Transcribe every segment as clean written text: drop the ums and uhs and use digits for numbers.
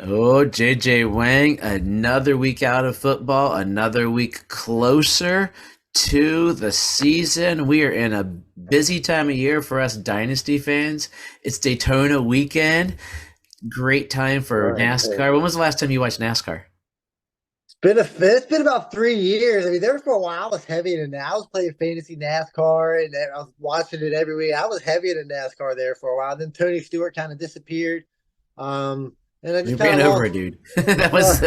Oh, JJ Wang, another week out of football, another week closer to the season. We are in a busy time of year for us Dynasty fans. It's Daytona weekend. Great time for Man. NASCAR. When was the last time you watched NASCAR? It's been about 3 years. I mean, there for a while I was heavy into that. I was playing fantasy NASCAR and I was watching it every week. I was heavy into NASCAR there for a while. Then Tony Stewart kind of disappeared. And I We just kind ran of over a lost. dude. That was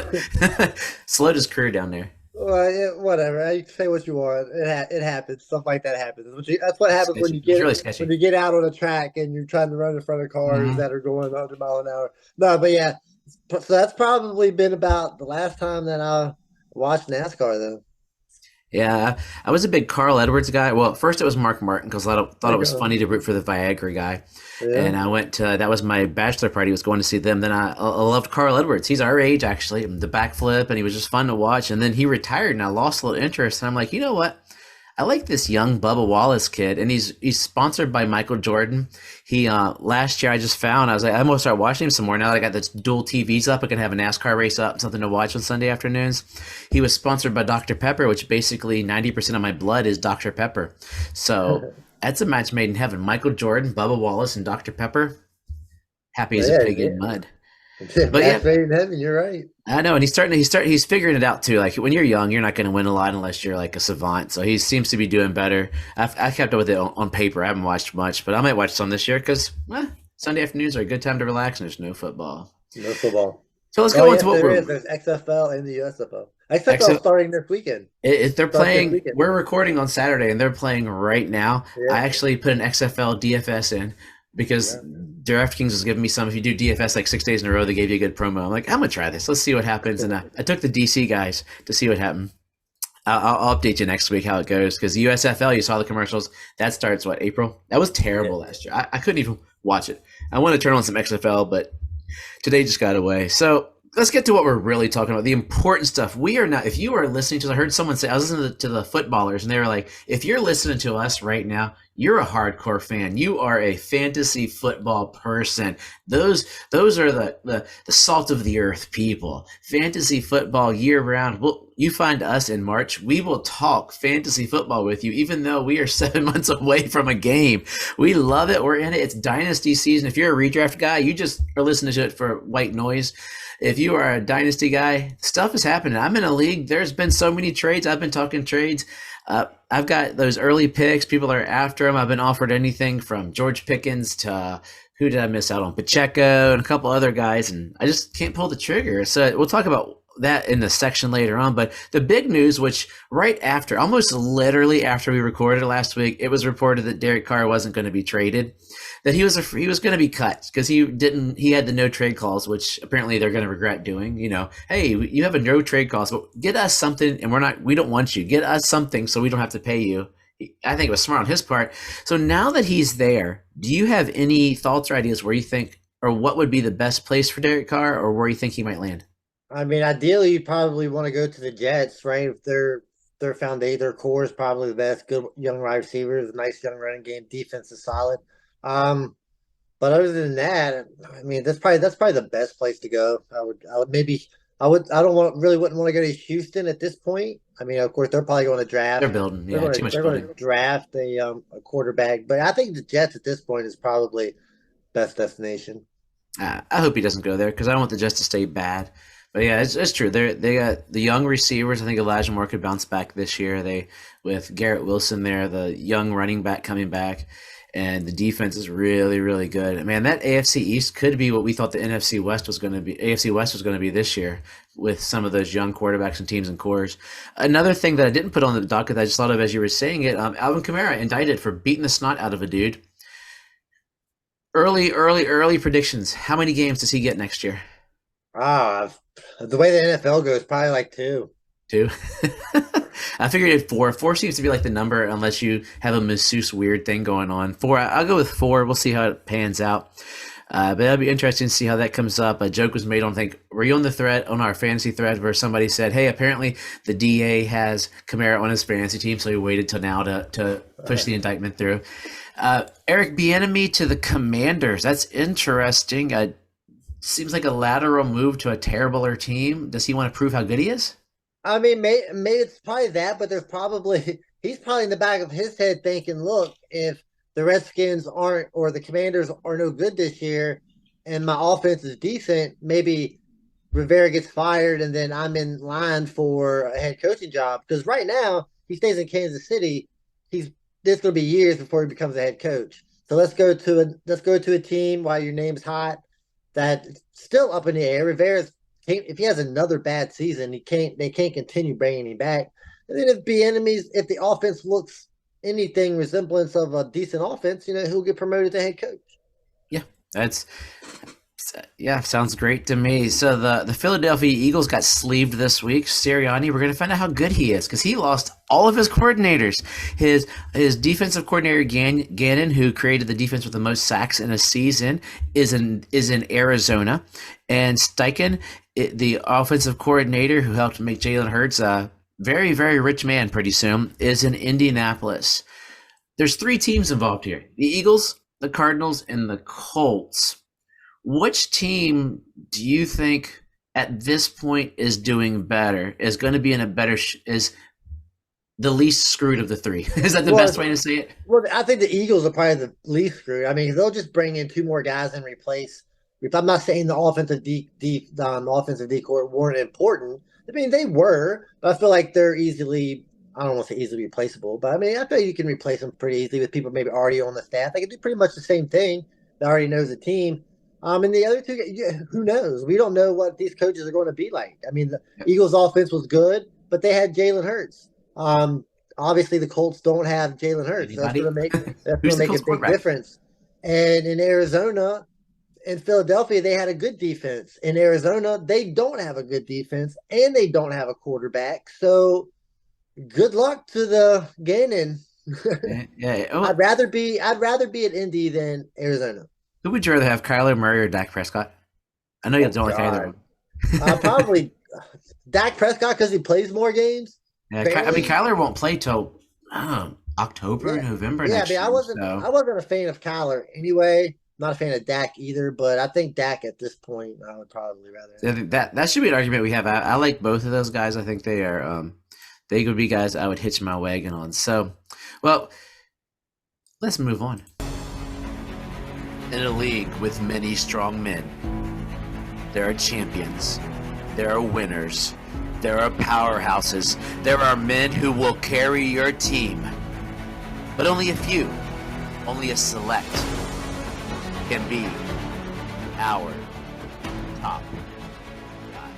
slowed his career down there. Well, whatever. You can say what you want. It happens. Stuff like that happens. That's what happens when Sketchy. you It was get really when sketchy. you get out on a track and you're trying to run in front of cars Mhm. that are going 100 mile an hour. No, but yeah. So that's probably been about the last time that I watched NASCAR, though. Yeah, I was a big Carl Edwards guy. Well, at first it was Mark Martin because thought it Like, was funny to root for the Viagra guy, yeah. and I went to that was my bachelor party. Was going to see them. Then I loved Carl Edwards. He's our age actually. The backflip, and he was just fun to watch. And then he retired, and I lost a little interest. And I'm like, you know what? I like this young Bubba Wallace kid, and he's sponsored by Michael Jordan. He last year I just found I was like I'm gonna start watching him some more now that I got this dual TVs up. I can have a NASCAR race up, something to watch on Sunday afternoons. He was sponsored by Dr Pepper, which basically 90% of my blood is Dr Pepper. So that's a match made in heaven. Michael Jordan, Bubba Wallace, and Dr Pepper. Happy as a Yeah, pig in mud. yeah. But yeah, Match made in heaven. You're right. I know, and he's figuring it out too. Like when you're young, you're not going to win a lot unless you're like a savant. So he seems to be doing better. I kept up with it on paper. I haven't watched much, but I might watch some this year because Sunday afternoons are a good time to relax and there's no football. No football. So let's Oh go into yes, what there we're is. There's XFL and the USFL. XFL actually. starting this weekend. They're Starts this playing. weekend. We're recording on Saturday, and they're playing right now. I Yeah, actually put an XFL DFS in because yeah. DraftKings was giving me some. If you do DFS like 6 days in a row, they gave you a good promo. I'm like, I'm gonna try this. Let's see what happens. And I took the DC guys to see what happened. I'll update you next week how it goes because USFL, you saw the commercials. That starts what April? That was Yeah. terrible last year. I couldn't even watch it. I want to turn on some XFL, but today just got away. So let's get to what we're really talking about. The important stuff. We are not, if you are listening to, I heard someone say, I was listening to the footballers and they were like, if you're listening to us right now, you're a hardcore fan. You are a fantasy football person. Those are the salt of the earth people. Fantasy football year round. You find us in March. We will talk fantasy football with you, even though we are 7 months away from a game. We love it. We're in it. It's dynasty season. If you're a redraft guy, you just are listening to it for white noise. If you are a dynasty guy, stuff is happening. I'm in a league. There's been so many trades. I've been talking trades. I've got those early picks. People are after them. I've been offered anything from George Pickens to who did I miss out on? Pacheco and a couple other guys, and I just can't pull the trigger. So we'll talk about that in the section later on. But the big news, which right after, almost literally after we recorded last week, it was reported that Derek Carr wasn't going to be traded, that he was going to be cut because he had the no trade clause, which apparently they're going to regret doing. You know, hey, you have a no trade clause, but get us something, and we don't want you. Get us something so we don't have to pay you. I think it was smart on his part. So now that he's there, do you have any thoughts or ideas where you think, or what would be the best place for Derek Carr, or where you think he might land? I mean, ideally, you probably want to go to the Jets, right? If their foundation, their core is probably the best. Good young wide receivers, nice young running game, defense is solid. Um, but other than that, I mean, that's probably the best place to go. I would maybe I don't want really wouldn't want to go to Houston at this point. I mean, of course, they're probably going to They're draft. building, They're yeah, going too to much they're going building. to draft a quarterback, but I think the Jets at this point is probably best destination. I hope he doesn't go there because I don't want the Jets to stay bad. But yeah, it's true. They got the young receivers. I think Elijah Moore could bounce back this year. They with Garrett Wilson there, the young running back coming back, and the defense is really really good. Man, that AFC East could be what we thought the NFC West was going to be. AFC West was going to be this year with some of those young quarterbacks and teams and cores. Another thing that I didn't put on the docket that I just thought of as you were saying it, Alvin Kamara indicted for beating the snot out of a dude. Early predictions. How many games does he get next year? Ah, the way the NFL goes, probably like two. Two. I figured it four. Four seems to be like the number unless you have a masseuse weird thing going on. Four. I'll go with four. We'll see how it pans out. But that'll be interesting to see how that comes up. A joke was made on, I think, were you on the thread, on our fantasy thread, where somebody said, hey, apparently the DA has Kamara on his fantasy team, so he waited till now to push the indictment through. Eric Bieniemy to the Commanders. That's interesting. seems like a lateral move to a terribler team. Does he want to prove how good he is? I mean, maybe it's probably that, but there's probably he's probably in the back of his head thinking, look, if the Redskins aren't or the Commanders are no good this year, and my offense is decent, maybe Rivera gets fired, and then I'm in line for a head coaching job. Because right now he stays in Kansas City. He's There's going to be years before he becomes a head coach. So let's go to a team while your name's hot that's still up in the air. Rivera's if he has another bad season, they can't continue bringing him back. And then if the offense looks anything resemblance of a decent offense, he'll get promoted to head coach. Yeah, that's yeah, sounds great to me. So the Philadelphia Eagles got sleeved this week. Sirianni, we're going to find out how good he is because he lost all of his coordinators. His defensive coordinator Gannon, who created the defense with the most sacks in a season, is in Arizona, and Steichen, the offensive coordinator who helped make Jalen Hurts a very very rich man pretty soon, is in Indianapolis. There's three teams involved here: the Eagles, the Cardinals, and the Colts. Which team do you think at this point is doing better? Is going to be in a better is the least screwed of the three? Is that the Well, best way to say it? Well, I think the Eagles are probably the least screwed. I mean, they'll just bring in two more guys and replace. If I'm not saying the offensive decor weren't important. I mean, they were, but I feel like they're easily. I don't want to say easily replaceable, but I mean, I feel you can replace them pretty easily with people maybe already on the staff. They can do pretty much the same thing. That already knows the team. And the other two, who knows? We don't know what these coaches are going to be like. I mean, the Eagles' offense was good, but they had Jalen Hurts. Obviously the Colts don't have Jalen Hurts. Anybody? That's Who's gonna the make a Colts big quarterback? difference. And in Arizona and Philadelphia, they had a good defense. In Arizona, they don't have a good defense and they don't have a quarterback. So good luck to the Gannon. Yeah, yeah. Oh, I'd rather be at Indy than Arizona. who would you rather have, Kyler Murray or Dak Prescott? I know you Oh don't like either God. of them. Probably Dak Prescott because he plays more games. Yeah, I mean Apparently, Kyler won't play till October, yeah, November yeah. I next mean, year. So I wasn't a fan of Kyler anyway. Not a fan of Dak either, but I think Dak at this point, I would probably rather I have. think that should be an argument we have. I like both of those guys. I think they would be guys I would hitch my wagon on. So, well, let's move on. In a league with many strong men, there are champions, there are winners, there are powerhouses, there are men who will carry your team. But only a few, only a select, can be our top guys.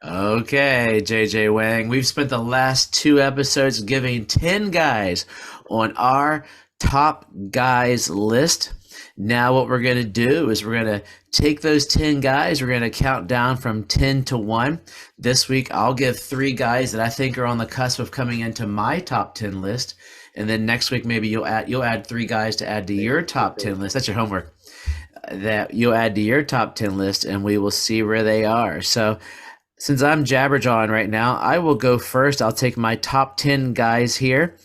Okay, JJ Wang, we've spent the last two episodes giving 10 guys on our top guys list. Now, what we're going to do is we're going to take those 10 guys, we're going to count down from 10 to 1. This week, I'll give 3 guys that I think are on the cusp of coming into my top 10 list. And then next week, maybe you'll add 3 guys to add to your top 10 list. That's your homework. That you'll add to your top 10 list, and we will see where they are. So, since I'm jabberjawing right now, I will go first. I'll take my top 10 guys here.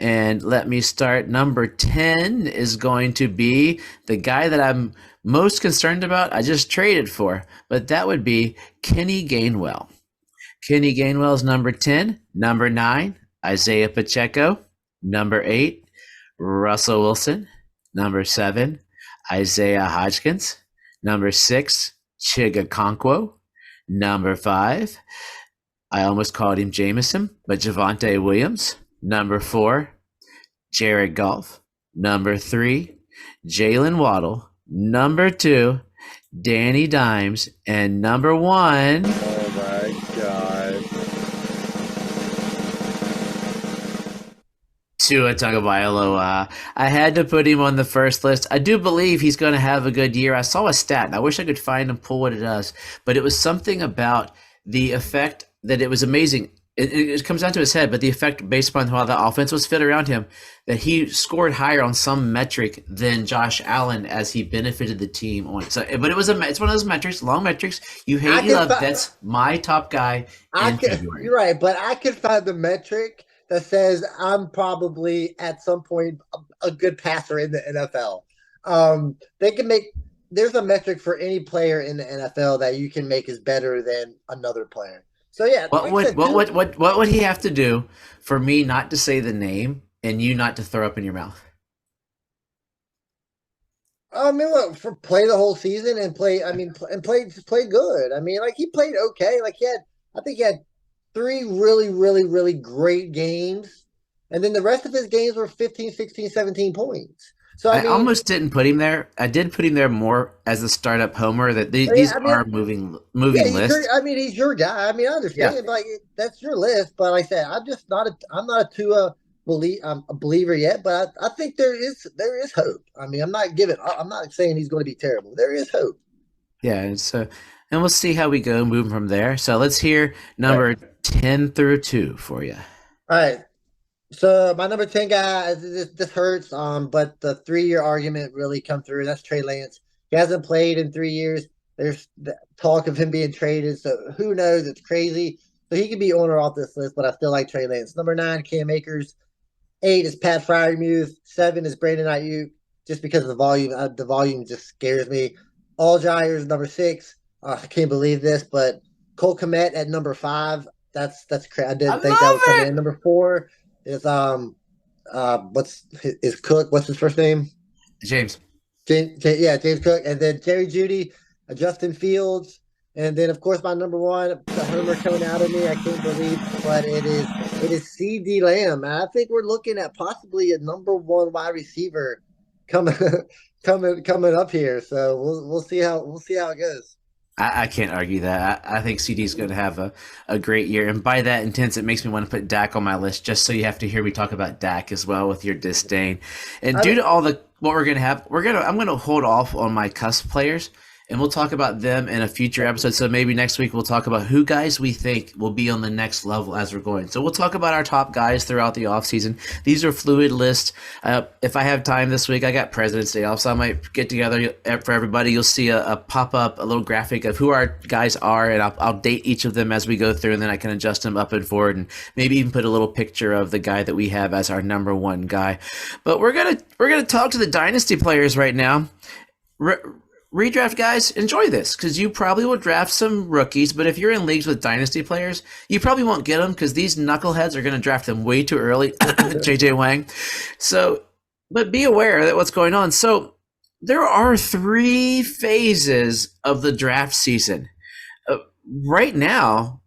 And let me start. Number 10 is going to be the guy that I'm most concerned about. I just traded for, but that would be Kenny Gainwell. Kenny Gainwell is number 10. Number 9, Isaiah Pacheco. Number 8, Russell Wilson. Number 7, Isaiah Hodgkins. Number 6, Chigakonkwo. Number 5, I almost called him Jameson, but Javonte Williams. Number 4, Jared Goff. Number 3, Jalen Waddle. Number 2, Danny Dimes. And number 1, Oh my god. Tua Tagovailoa. I had to put him on the first list. I do believe he's going to have a good year. I saw a stat, and I wish I could find and pull what it does, but it was something about the effect that it was amazing. It comes down to his head, but the effect based upon how the offense was fit around him, that he scored higher on some metric than Josh Allen as he benefited the team on it. So, but it's one of those metrics, long metrics. You hate, you love. That's my top guy in February. You're right, but I could find the metric that says I'm probably at some point a good passer in the NFL. They can make there's a metric for any player in the NFL that you can make is better than another player. So yeah, What like I would said, what would he have to do for me not to say the name and you not to throw up in your mouth? I mean, look, for play the whole season and play. I mean, and play good. I mean, like he played okay. Like I think he had three really great games, and then the rest of his games were 15, 16, 17 points. So I I mean, almost didn't put him there. I did put him there more as a startup homer. That yeah, these I mean, are moving yeah, moving he's your. lists. I mean, he's your guy. I mean, I Yeah, understand, but like, that's your list. But like I said, I'm just not a. I'm not a Tua a believer yet. But I think there is hope. I mean, I'm not giving. I'm not saying he's going to be terrible. There is hope. yeah. And we'll see how we go moving from there. So let's hear All right. number 10 through 2 for you. All right. So my number 10 guy, this hurts. But the 3 year argument really come through. That's Trey Lance. He hasn't played in 3 years. There's talk of him being traded. So who knows? It's crazy. So he could be on or off this list, but I still like Trey Lance. Number 9, Cam Akers. 8 is Pat Fryermuth. 7 is Brandon Ayuk. Just because of the volume, just scares me. All Gyres number 6. I can't believe this, but Cole Kmet at number 5. That's crazy. I I didn't think that love was coming it. in. Number 4 is what's his first name? James. James Cook, and then Jerry Judy, Justin Fields, and then of course my number 1, the homer coming out of me. I can't believe, but it is C.D. Lamb. And I think we're looking at possibly a number 1 wide receiver coming coming up here. So we'll see how it goes. I can't argue that. I think CD's going to have a great year. And by that intense, it makes me want to put Dak on my list just so you have to hear me talk about Dak as well with your disdain. And I due mean, to all the what we're going to have, I'm going to hold off on my cusp players and we'll talk about them in a future episode. So maybe next week we'll talk about who guys we think will be on the next level as we're going. So we'll talk about our top guys throughout the offseason. These are fluid lists. If I have time this week, I got President's Day off, so I might get together for everybody. You'll see a pop-up, a little graphic of who our guys are, and I'll date each of them as we go through, and then I can adjust them up and forward, and maybe even put a little picture of the guy that we have as our number 1 guy. But we're gonna talk to the dynasty players right now. Redraft guys, enjoy this because you probably will draft some rookies, but if you're in leagues with dynasty players, you probably won't get them because these knuckleheads are going to draft them way too early. JJ Wang. So, but be aware that what's going on. So, there are 3 phases of the draft season. Right now,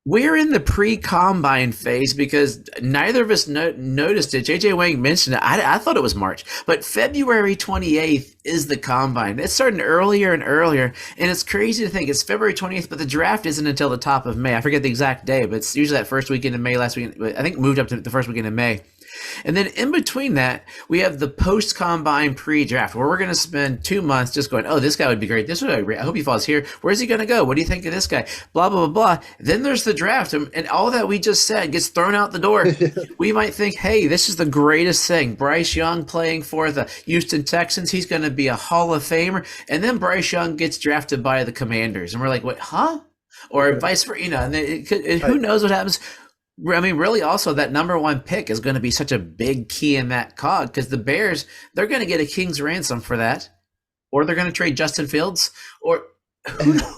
we're in the pre-combine phase because neither of us noticed it. JJ Wang mentioned it. I thought it was March, but February 28th is the combine. It's starting earlier and earlier, and it's crazy to think it's February 28th, but the draft isn't until the top of May. I forget the exact day, but it's usually that first weekend in May. Last weekend, I think, moved up to the first weekend in May. And then in between that, we have the post-combine pre-draft where we're going to spend 2 months just going, oh, this guy would be great. This would be great. I hope he falls here. Where's he going to go? What do you think of this guy? Blah, blah, blah, blah. Then there's the draft. And all that we just said gets thrown out the door. We might think, hey, this is the greatest thing. Bryce Young playing for the Houston Texans. He's going to be a Hall of Famer. And then Bryce Young gets drafted by the Commanders. And we're like, what, huh? Or vice versa, and who knows what happens. I mean, really, also that number 1 pick is going to be such a big key in that cog because the Bears, they're going to get a king's ransom for that, or they're going to trade Justin Fields, or who knows?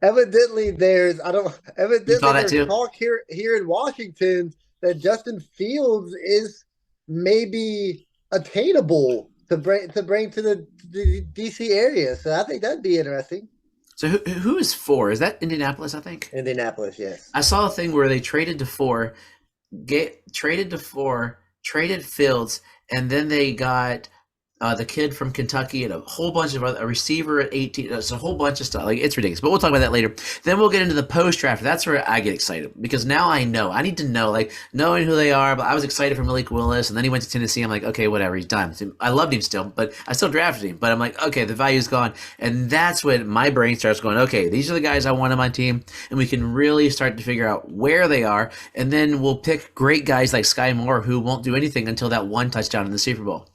Evidently, there's too? talk here in Washington that Justin Fields is maybe attainable to bring to the DC area. So I think that'd be interesting. So who is 4? Is that Indianapolis? I think Indianapolis, yes. I saw a thing where they traded to 4, traded Fields, and then they got the kid from Kentucky and a whole bunch of a receiver at 18. It's a whole bunch of stuff. Like, it's ridiculous. But we'll talk about that later. Then we'll get into the post-draft. That's where I get excited because now I know. I need to know, like, knowing who they are. But I was excited for Malik Willis, and then he went to Tennessee. I'm like, okay, whatever. He's done. I loved him still, but I still drafted him. But I'm like, okay, the value's gone. And that's when my brain starts going, okay, these are the guys I want on my team. And we can really start to figure out where they are. And then we'll pick great guys like Sky Moore who won't do anything until that 1 touchdown in the Super Bowl.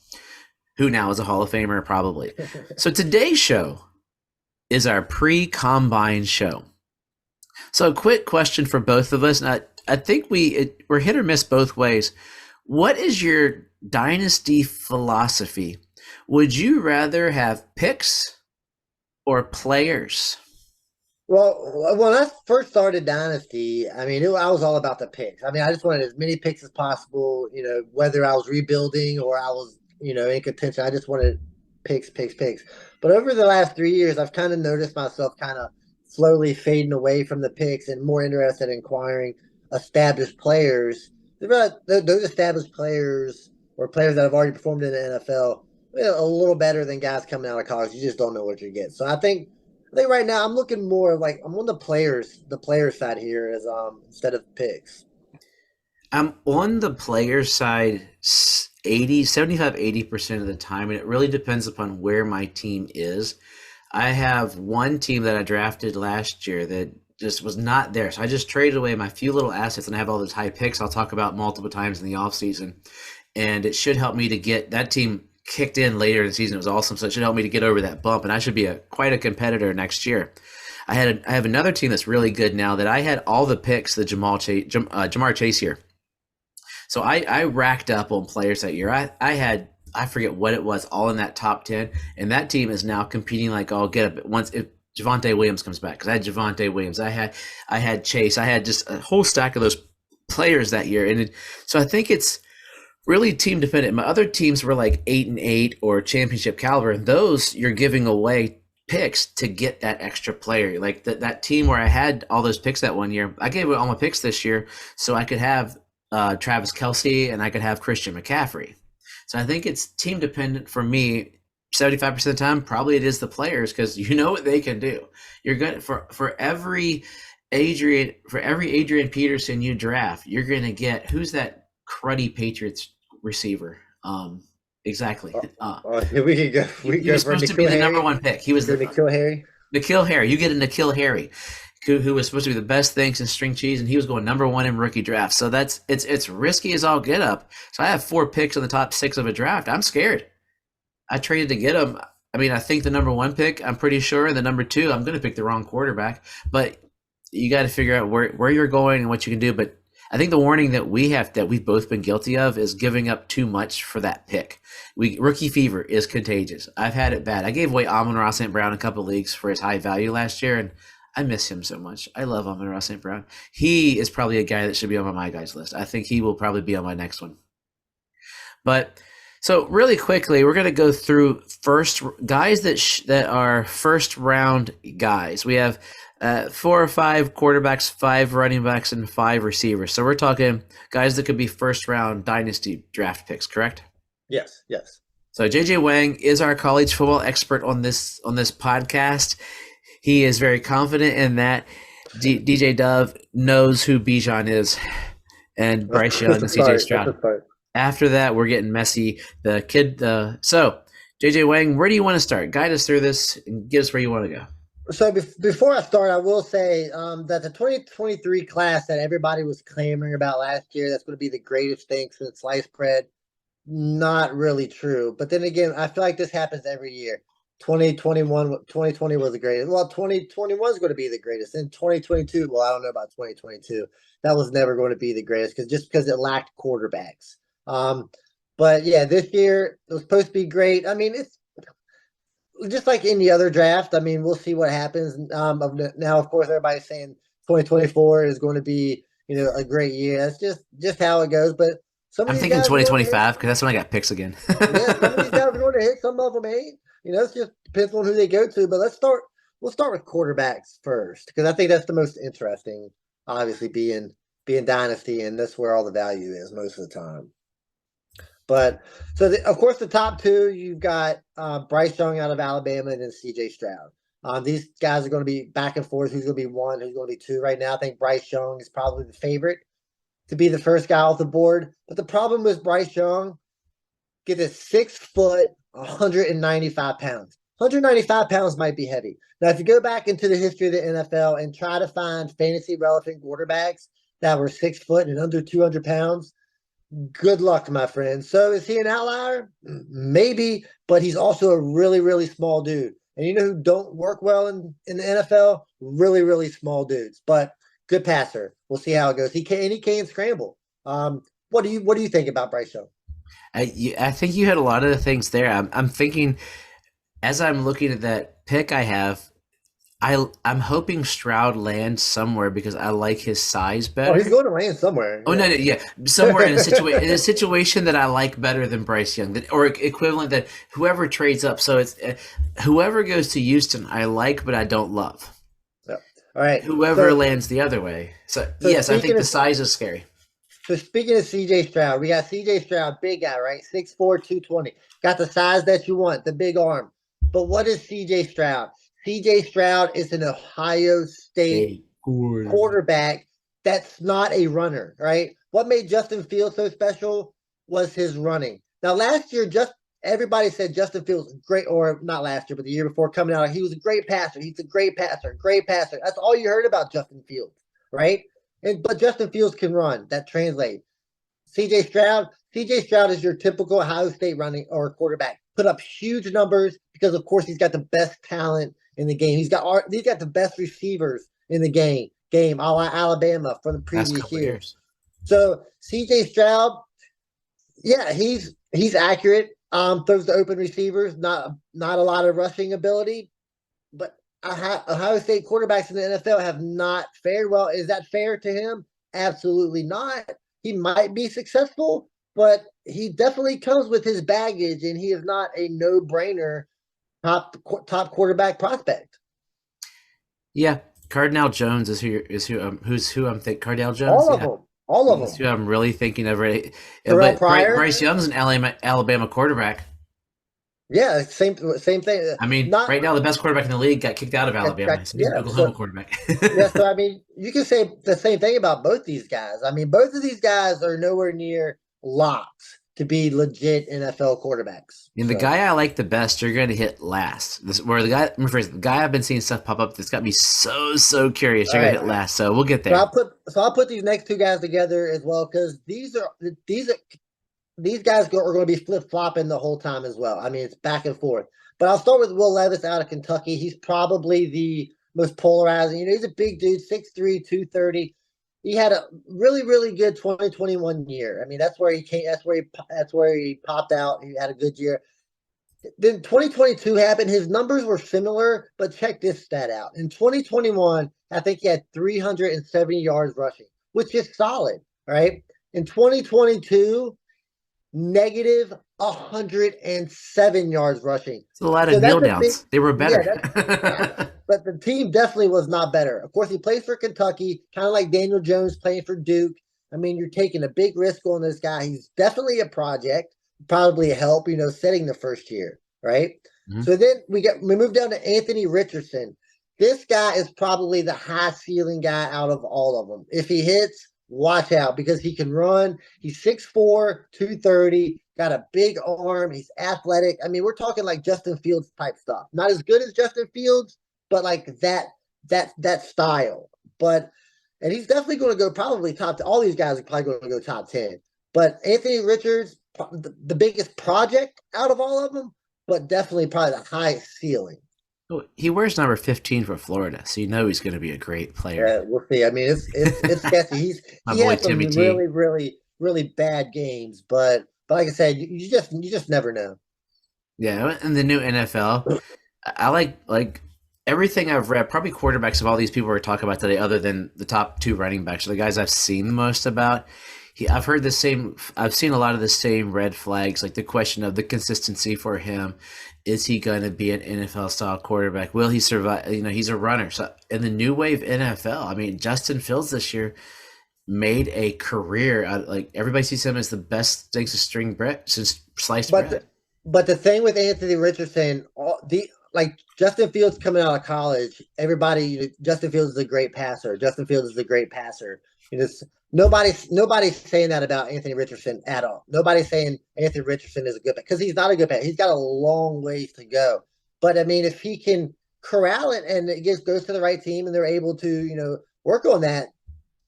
Who now is a Hall of Famer, probably. So today's show is our pre-combine show. So a quick question for both of us. And I think we're hit or miss both ways. What is your dynasty philosophy Would you rather have picks or players? Well, when I first started Dynasty, I mean, I was all about the picks. I mean, I just wanted as many picks as possible. Whether I was rebuilding or I was, in contention, I just wanted picks, picks, picks. But over the last 3 years, I've kind of noticed myself kind of slowly fading away from the picks and more interested in acquiring established players. Those established players or players that have already performed in the NFL, a little better than guys coming out of college. You just don't know what you get. So I think right now I'm looking more like I'm on the player side here as instead of picks. I'm on the player side 80% of the time, and it really depends upon where my team is. I have one team that I drafted last year that just was not there. So I just traded away my few little assets, and I have all those high picks I'll talk about multiple times in the offseason. And it should help me to get that team kicked in later in the season. It was awesome. So it should help me to get over that bump, and I should be quite a competitor next year. I have another team that's really good now that I had all the picks, the Jamar Chase here. So I racked up on players that year. I forget what it was, all in that top 10, and that team is now competing like I'll get up once if Javonte Williams comes back, because I had Javonte Williams, I had Chase, I had just a whole stack of those players that year, so I think it's really team dependent. My other teams were like 8-8 or championship caliber, and those you're giving away picks to get that extra player. Like that team where I had all those picks that one year, I gave away all my picks this year so I could have Travis Kelce and I could have Christian McCaffrey. So I think it's team dependent for me. 75% of the time, probably it is the players, because you know what they can do. You're going for every Adrian Peterson you draft, you're going to get who's that cruddy Patriots receiver. Exactly. We could go. He was supposed to be the number one pick. He was the N'Keal Harry. N'Keal Harry. You get a N'Keal Harry, who was supposed to be the best thing since string cheese, and he was going number one in rookie draft. So it's risky as all get up. So I have 4 picks in the top 6 of a draft. I'm scared. I traded to get him. I mean, I think the number 1 pick, I'm pretty sure, and the number 2, I'm going to pick the wrong quarterback. But you got to figure out where you're going and what you can do. But I think the warning that we've both been guilty of is giving up too much for that pick. Rookie fever is contagious. I've had it bad. I gave away Amon-Ra St. Brown a couple leagues for his high value last year, and I miss him so much. I love Amon-Ra St. Brown. He is probably a guy that should be on my guys list. I think he will probably be on my next one. But so really quickly, we're going to go through first guys that are first round guys. We have 4 or 5 quarterbacks, 5 running backs, and 5 receivers. So we're talking guys that could be first round dynasty draft picks, correct? Yes. So JJ Wang is our college football expert on this podcast. He is very confident in that. DJ Dove knows who Bijan is, and Bryce Young and CJ Stroud. After that, we're getting messy. So JJ Wang, where do you want to start? Guide us through this and get us where you want to go. So before I start, I will say that the 2023 class that everybody was clamoring about last year, that's going to be the greatest thing since sliced bread, not really true. But then again, I feel like this happens every year. 2020 was the greatest. Well, 2021 is going to be the greatest. And 2022, well, I don't know about 2022. That was never going to be the greatest because it lacked quarterbacks. But yeah, this year it was supposed to be great. I mean, it's just like any other draft. I mean, we'll see what happens. Now, of course, everybody's saying 2024 is going to be, a great year. That's just how it goes. But I'm thinking 2025 because that's when I got picks again. Yeah, some of these guys are going to hit. Some of them ain't. It just depends on who they go to. But we'll start with quarterbacks first, because I think that's the most interesting. Obviously, being dynasty, and that's where all the value is most of the time. But so, of course, the top 2, you've got Bryce Young out of Alabama and then CJ Stroud. These guys are going to be back and forth. Who's going to be 1? Who's going to be 2? Right now, I think Bryce Young is probably the favorite to be the first guy off the board. But the problem with Bryce Young, get this, 6 foot, 195 pounds. 195 pounds might be heavy. Now, if you go back into the history of the NFL and try to find fantasy relevant quarterbacks that were 6 foot and under 200 pounds, good luck, my friend. So is he an outlier? Maybe, but he's also a really, really small dude. And you know who don't work well in the NFL? Really, really small dudes. But good passer. We'll see how it goes. He can scramble. What do you think about Bryce Young? I think you had a lot of the things there. I'm thinking as I'm looking at that pick I have, I'm hoping Stroud lands somewhere because I like his size Oh, he's better. going to land somewhere. Oh no, no, yeah, somewhere in a situation that I like better than Bryce Young, or equivalent that whoever trades up. So it's whoever goes to Houston, I like, but I don't love. Yep. All right. Whoever lands the other way. So yes, I think the size is scary. So speaking of CJ Stroud, we got CJ Stroud, big guy, right? 6'4", 220. Got the size that you want, the big arm. But what is CJ Stroud? CJ Stroud is an Ohio State quarterback that's not a runner, right? What made Justin Fields so special was his running. Now, last year, everybody said Justin Fields was great, or not last year, but the year before coming out, he was a great passer. He's a great passer, great passer. That's all you heard about Justin Fields, right? But Justin Fields can run. That translates. CJ Stroud is your typical Ohio State running or quarterback. Put up huge numbers because, of course, he's got the best talent in the game. He's got the best receivers in the game. A la Alabama from the previous years. So CJ Stroud, yeah, he's accurate. Throws to open receivers. Not a lot of rushing ability, but Ohio State quarterbacks in the NFL have not fared well. Is that fair to him? Absolutely not. He might be successful, but he definitely comes with his baggage, and he is not a no-brainer top quarterback prospect. Yeah, Cardale Jones is who I'm thinking. Cardale Jones, all of them. Who I'm really thinking of. Right, but Bryce Young's an Alabama quarterback. Yeah, same thing. I mean, right now the best quarterback in the league got kicked out of Alabama. So he's an Oklahoma quarterback. Yeah, so I mean, you can say the same thing about both these guys. I mean, both of these guys are nowhere near locks to be legit NFL quarterbacks. And the guy I like the best, you're going to hit last. The guy I've been seeing stuff pop up that's got me so curious. You're going to hit last. So we'll get there. So I'll put these next two guys together as well because these guys are going to be flip-flopping the whole time as well. I mean, it's back and forth. But I'll start with Will Levis out of Kentucky. He's probably the most polarizing. He's a big dude, 6'3", 230. He had a really, really good 2021 year. I mean, that's where he came. That's where he popped out. He had a good year. Then 2022 happened. His numbers were similar, but check this stat out. In 2021, I think he had 370 yards rushing, which is solid, right? In 2022, negative 107 yards rushing. It's a lot of kneel downs. They were better. But the team definitely was not better. Of course, he plays for Kentucky, kind of like Daniel Jones playing for Duke. I mean, you're taking a big risk on this guy. He's definitely a project, probably a help, setting the first year, right? Mm-hmm. So then we move down to Anthony Richardson. This guy is probably the high ceiling guy out of all of them. If he hits, watch out because he can run. He's 6'4", 230, got a big arm. He's athletic. I mean, we're talking like Justin Fields type stuff. Not as good as Justin Fields, but like that style. And he's definitely going to go probably top. All these guys are probably going to go top 10. But Anthony Richards, the biggest project out of all of them, but definitely probably the highest ceiling. He wears number 15 for Florida, so you know he's going to be a great player. Yeah, we'll see. I mean, it's sketchy. He had some really, really, really bad games, but like I said, you just never know. Yeah, in the new NFL, I like everything I've read. Probably quarterbacks of all these people we're talking about today, other than the top two running backs, are the guys I've seen the most about. I've heard the same. I've seen a lot of the same red flags, like the question of the consistency for him. Is he going to be an NFL-style quarterback? Will he survive? He's a runner. So in the new wave NFL, I mean, Justin Fields this year made a career out. Like everybody sees him as the best things to string bread since sliced bread. But the thing with Anthony Richardson, Justin Fields coming out of college, Justin Fields is a great passer. Justin Fields is a great passer. Nobody's saying that about Anthony Richardson at all. Nobody's saying Anthony Richardson is a good passer because he's not a good passer. He's got a long ways to go. But I mean, if he can corral it and it goes to the right team and they're able to, work on that,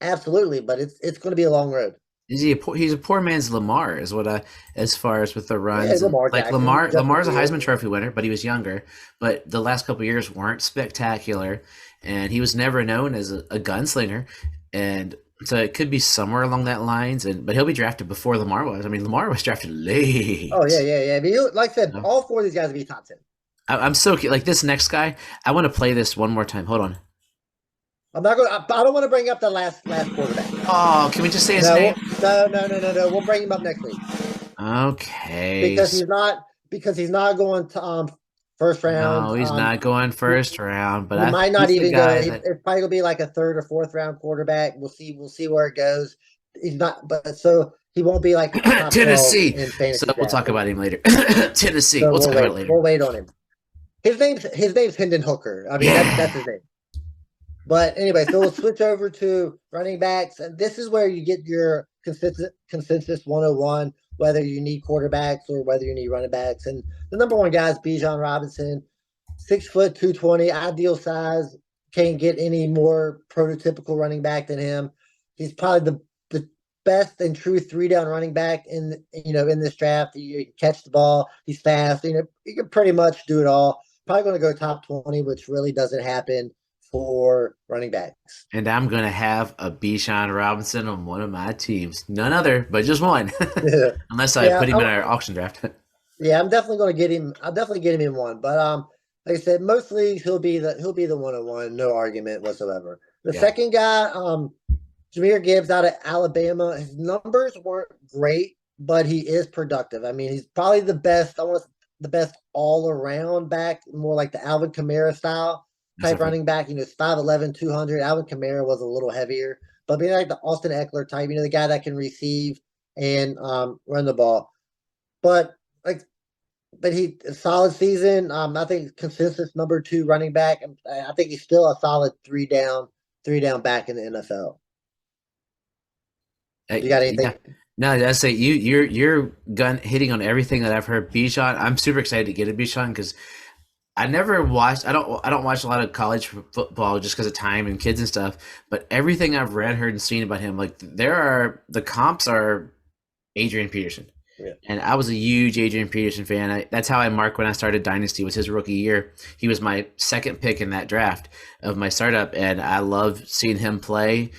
absolutely. But it's going to be a long road. He's a poor man's Lamar, is what as far as with the runs. Yeah, Lamar's a Heisman Trophy winner, but he was younger. But the last couple of years weren't spectacular, and he was never known as a gunslinger. And So it could be somewhere along that lines, but he'll be drafted before Lamar was. I mean, Lamar was drafted late. Oh yeah. I mean, like I said, No? all four of these guys will be top 10. I'm so like this next guy. I want to play this one more time. Hold on. I'm not going. I don't want to bring up the last quarterback. Oh, can we just say his No, name? no. We'll bring him up next week Okay. because he's not going to first round. No, he's not going first round, but he might not he's the even go. guy It's probably gonna be like a third or fourth round quarterback. We'll see. We'll see where it goes. He's not, but so he won't be like top Tennessee. 12 in fantasy So we'll draft. talk about him later. Tennessee. So We'll talk about it later. We'll wait on him. His name's Hendon Hooker. I mean, that's his name. But anyway, so we'll switch over to running backs, and this is where you get your consensus 101, whether you need quarterbacks or whether you need running backs. And the number one guy is Bijan Robinson, 6 foot 220, ideal size. Can't get any more prototypical running back than him. He's probably the best and true 3-down running back in this draft. You can catch the ball. He's fast. You can pretty much do it all. Probably going to go top 20, which really doesn't happen for running backs. And I'm going to have a Bijan Robinson on one of my teams. None other, but just one. Unless I put him in our auction draft. Yeah, I'm definitely going to get him. I'll definitely get him in one. But like I said, most leagues he'll be the 101, no argument whatsoever. The second guy, Jahmyr Gibbs out of Alabama. His numbers weren't great, but he is productive. I mean, he's probably the best. The best all-around back, more like the Alvin Kamara style type running back. It's 5'11", 200. Alvin Kamara was a little heavier, but being like the Austin Eckler type, the guy that can receive and run the ball. But he a solid season. I think consensus number 2 running back. I think he's still a solid 3-down back in the NFL. You got anything? Yeah. No, I say you're hitting on everything that I've heard. Bijan, I'm super excited to get a Bijan because I never watched. I don't watch a lot of college football just because of time and kids and stuff. But everything I've read, heard, and seen about him, like the comps are Adrian Peterson. Yeah. And I was a huge Adrian Peterson fan. That's how I marked when I started Dynasty, was his rookie year. He was my second pick in that draft of my startup, and I loved seeing him play.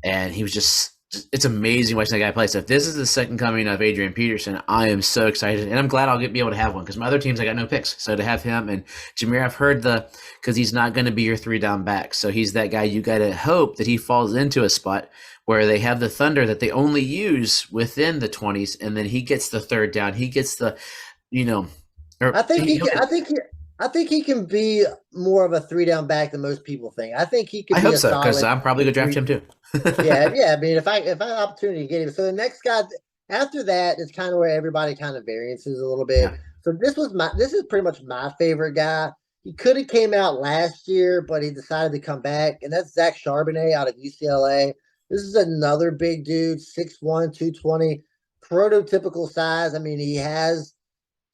And he was just – it's amazing watching that guy play. So if this is the second coming of Adrian Peterson, I am so excited. And I'm glad I'll be able to have one because my other teams, I got no picks. So to have him and Jahmyr, I've heard because he's not going to be your 3-down back. So he's that guy you got to hope that he falls into a spot where they have the thunder that they only use within the 20s, and then he gets the 3rd down. He gets the, I think he can be more of a 3-down back than most people think. I think he can. I hope so because I'm probably gonna draft him too. yeah. I mean, if I have an opportunity to get him, so the next guy after that is kind of where everybody kind of variances a little bit. Yeah. So this is pretty much my favorite guy. He could have came out last year, but he decided to come back, and that's Zach Charbonnet out of UCLA. This is another big dude, 6'1", 220, prototypical size. I mean, he has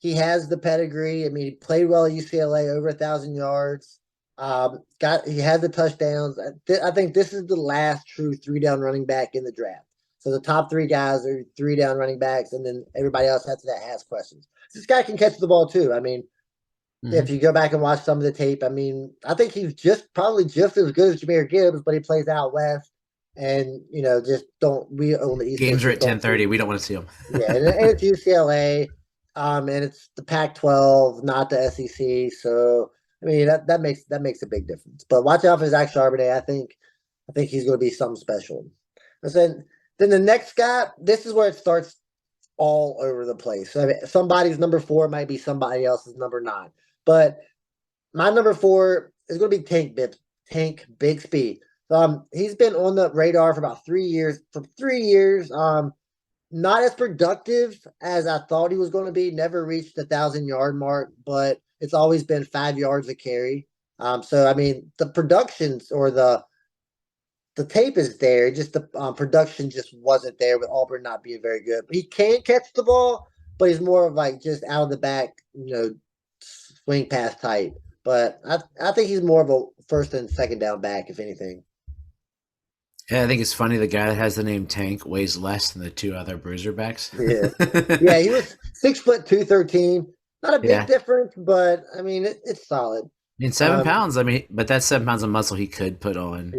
the pedigree. I mean, he played well at UCLA, over 1,000 yards. He had the touchdowns. I think this is the last true 3-down running back in the draft. So the top 3 guys are 3-down running backs, and then everybody else after that has questions. This guy can catch the ball too. I mean, if you go back and watch some of the tape, I mean, I think he's probably just as good as Jahmyr Gibbs, but he plays out west. And we own the East games are at 10:30. We don't want to see them. Yeah, and it's UCLA, and it's the Pac-12, not the SEC. So I mean that makes a big difference. But watch out for Zach Charbonnet. I think he's going to be something special. And then the next guy, this is where it starts all over the place. I mean, somebody's number 4 might be somebody else's number 9, but my number 4 is going to be Tank Bigsby. He's been on the radar for about 3 years. Not as productive as I thought he was going to be. Never reached the 1,000-yard mark, but it's always been 5 yards a carry. So I mean, the productions or the tape is there. Just the production just wasn't there with Auburn not being very good. But he can catch the ball, but he's more of like just out of the back, swing pass type. But I think he's more of a 1st and 2nd down back, if anything. Yeah, I think it's funny the guy that has the name Tank weighs less than the 2 other bruiser backs. Yeah, he was 6 foot 213. Not a big difference, but I mean it's solid. I mean 7 pounds. I mean, but that's 7 pounds of muscle he could put on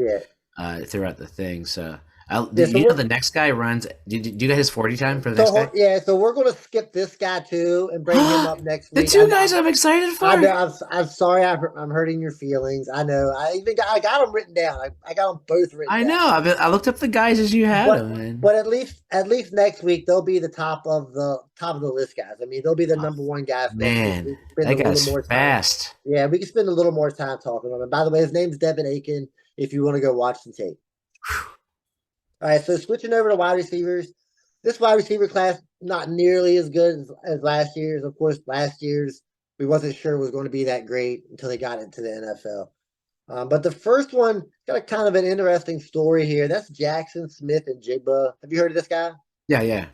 throughout the thing. So Yeah, so You know the next guy runs. Do you got his 40 time for the next guy? so we're gonna skip this guy too and bring him up next The week. two guys I'm excited I know. for. I'm sorry. I'm hurting your feelings. I know. I got them written down. I got them both written I down. know. I looked up the guys as you had But them. And but at least next week they'll be the top of the list guys. I mean, they'll be the oh, number one guys next week. We man, can spend that a little guy's more time. fast. Yeah, we can spend a little more time talking to him. And by the way, his name's Devin Aiken. If you want to go watch the tape. All right, so switching over to wide receivers. This wide receiver class not nearly as good as last year's. Of course, last year's we wasn't sure was going to be that great until they got into the NFL. But the first one got a kind of an interesting story here. That's Jackson Smith and Jigba. Have you heard of this guy? Yeah, yeah.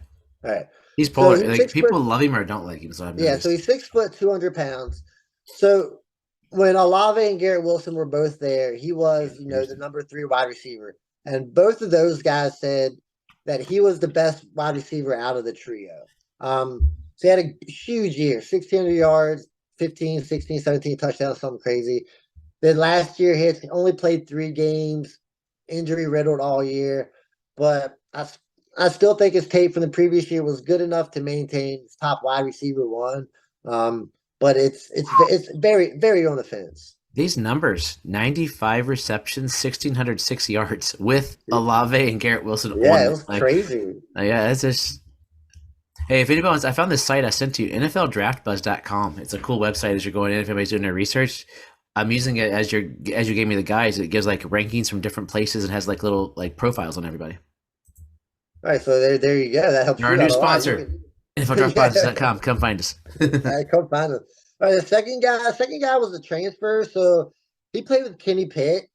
All right. He's So polar. he's Like people love him or don't like him. So I've yeah, noticed. so he's 6 foot, 200 pounds. So when Olave and Garrett Wilson were both there, he was, the number 3 wide receiver. And both of those guys said that he was the best wide receiver out of the trio. So he had a huge year, 1,600 yards, 15, 16, 17 touchdowns, something crazy. Then last year, he had only played 3 games, injury riddled all year. But I still think his tape from the previous year was good enough to maintain his top wide receiver one. But it's very, very on the fence. These numbers: 95 receptions, 1,606 yards with Olave and Garrett Wilson. Yeah, it was crazy. Yeah, it's just. Hey, if anybody wants, I found this site I sent to you, NFLDraftBuzz.com. It's a cool website as you're going in. If anybody's doing their research, I'm using it as you gave me the guys. It gives like rankings from different places and has like little like profiles on everybody. All right, so there you go. That helps. Our new sponsor, NFLDraftBuzz.com. Come find us. Yeah, come find us. All right, the second guy was a transfer. So he played with Kenny Pickett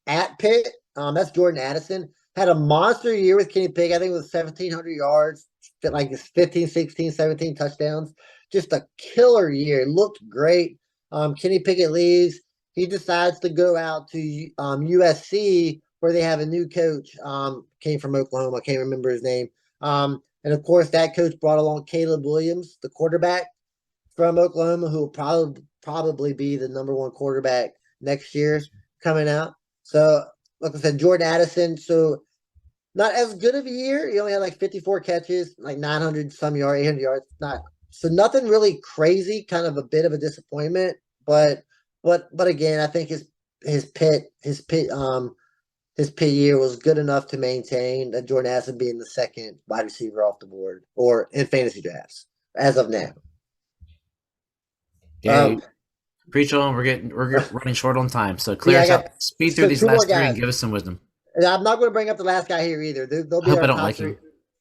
at Pitt. That's Jordan Addison. Had a monster year with Kenny Pickett. I think it was 1,700 yards, like 15, 16, 17 touchdowns. Just a killer year. Looked great. Kenny Pickett leaves. He decides to go out to USC, where they have a new coach. Came from Oklahoma. I can't remember his name. And of course, that coach brought along Caleb Williams, the quarterback from Oklahoma, who will probably be the number 1 quarterback next year coming out. So, like I said, Jordan Addison. So, not as good of a year. He only had like 54 catches, like 900 some yards, 800 yards. Nothing really crazy. Kind of a bit of a disappointment. But again, I think his Pitt year was good enough to maintain that Jordan Addison being the second wide receiver off the board or in fantasy drafts as of now. Yeah, preach on. We're running short on time, so clear us up. Speed through these last 3 and give us some wisdom. And I'm not going to bring up the last guy here either. They'll be our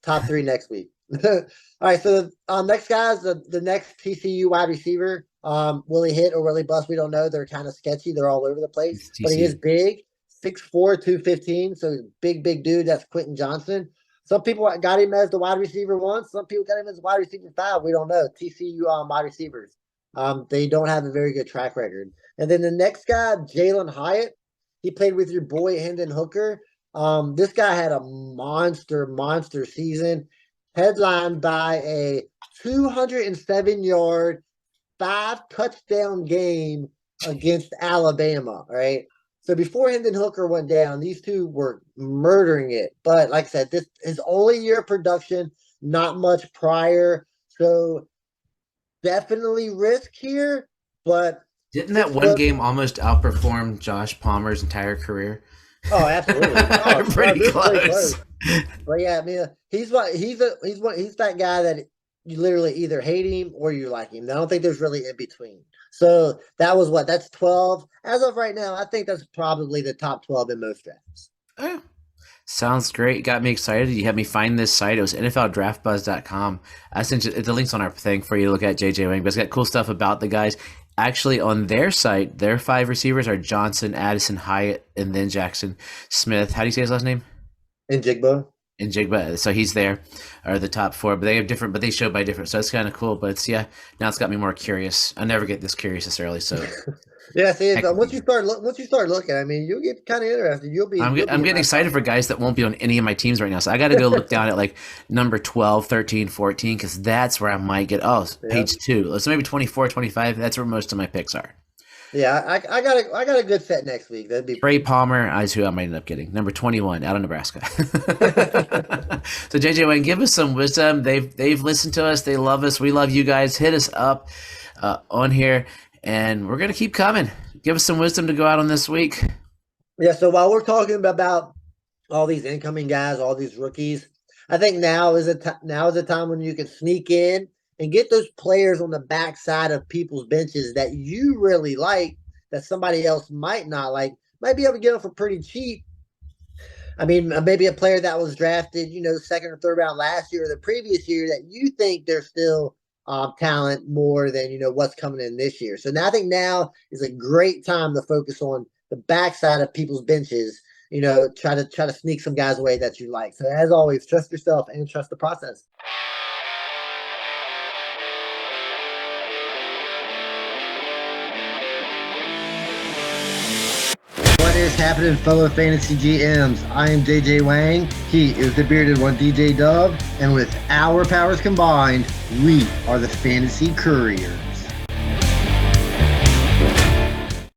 top three next week. All right, so next guys, the next TCU wide receiver. Will he hit or will he bust? We don't know. They're kind of sketchy. They're all over the place, but he is big. 6'4", 215, so big dude. That's Quentin Johnson. Some people got him as the wide receiver 1. Some people got him as wide receiver 5. We don't know. TCU wide receivers. They don't have a very good track record. And then the next guy, Jalen Hyatt, he played with your boy Hendon Hooker. This guy had a monster season, headlined by a 207-yard, 5-touchdown game against Alabama. All right. So before Hendon Hooker went down, these two were murdering it. But like I said, this is only year of production, not much prior. So definitely risk here. But didn't that one game almost outperform Josh Palmer's entire career? Oh, absolutely. Oh, pretty close. But yeah, I mean, he's that guy that you literally either hate him or you like him. I don't think there's really in between. So that's 12. As of right now, I think that's probably the top 12 in most drafts. Oh, sounds great. Got me excited. You had me find this site. It was NFLDraftBuzz.com. I sent you the links on our thing for you to look at, JJ Wang. But it's got cool stuff about the guys. Actually, on their site, their 5 receivers are Johnson, Addison, Hyatt, and then Jackson Smith. How do you say his last name? Njigba. So he's there, are the top 4, but they have different, but they show by different. So it's kind of cool. But now it's got me more curious. I never get this curious this early. So yeah, see, once you start looking, I mean, you'll get kind of interested. I'm getting excited for guys that won't be on any of my teams right now. So I got to go look down at like number 12, 13, 14, because that's where I might get. Page 2. So maybe 24, 25. That's where most of my picks are. Yeah, I got a good set next week. That'd be Trey Palmer is who I might end up getting. Number 21 out of Nebraska. So JJ Wayne, give us some wisdom. They've listened to us. They love us. We love you guys. Hit us up on here, and we're gonna keep coming. Give us some wisdom to go out on this week. Yeah, so while we're talking about all these incoming guys, all these rookies, I think now is a time when you can sneak in and get those players on the backside of people's benches that you really like, that somebody else might not like, might be able to get them for pretty cheap. I mean, maybe a player that was drafted, second or third round last year or the previous year that you think they're still talent more than what's coming in this year. So now I think now is a great time to focus on the backside of people's benches. Try to sneak some guys away that you like. So as always, trust yourself and trust the process. What is happening, fellow fantasy GMs? I am JJ Wang. He is the bearded one, DJ Dub. And with our powers combined, we are the Fantasy Courier.